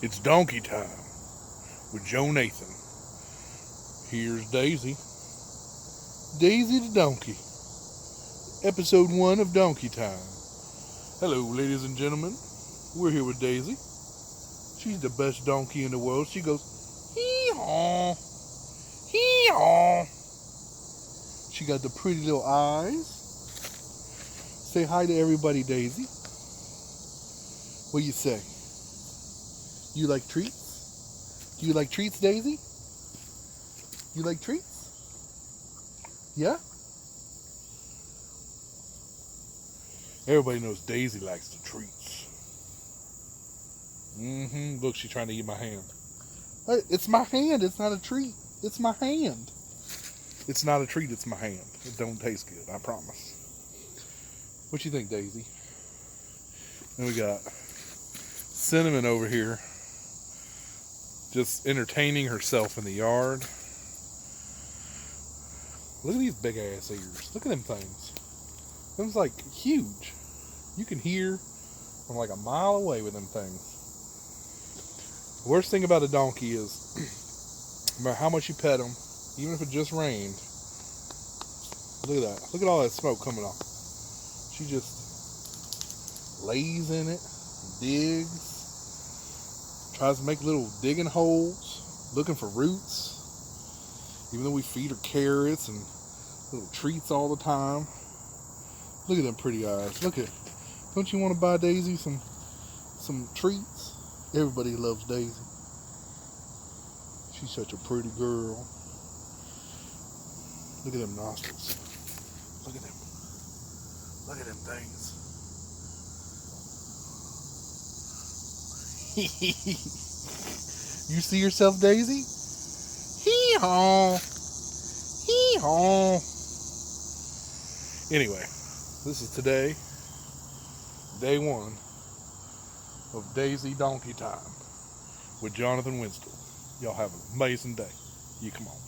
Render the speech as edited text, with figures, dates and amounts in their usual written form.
It's donkey time with Joe Nathan. Here's Daisy. Daisy the donkey. Episode 1 of Donkey Time. Hello, ladies and gentlemen. We're here with Daisy. She's the best donkey in the world. She goes, hee-haw, hee-haw. She got the pretty little eyes. Say hi to everybody, Daisy. What do you say? You like treats? Do you like treats, Daisy? You like treats? Yeah? Everybody knows Daisy likes the treats. Look, she's trying to eat my hand. It's my hand. It's not a treat. It's my hand. It's not a treat. It's my hand. It don't taste good, I promise. What you think, Daisy? And we got Cinnamon over here, just entertaining herself in the yard. Look at these big ass ears. Look at them things. Them's like huge. You can hear from like a mile away with them things. The worst thing about a donkey is no matter how much you pet them, even if it just rained. Look at that. Look at all that smoke coming off. She just lays in it, digs, tries to make little digging holes, looking for roots. Even though we feed her carrots and little treats all the time. Look at them pretty eyes. Look at, don't you want to buy Daisy some treats? Everybody loves Daisy. She's such a pretty girl. Look at them nostrils. Look at them. Look at them things. You see yourself, Daisy? Hee-haw. Hee-haw. Anyway, this is today, day 1 of Daisy Donkey Time with Jonathan Winston. Y'all have an amazing day. You come on.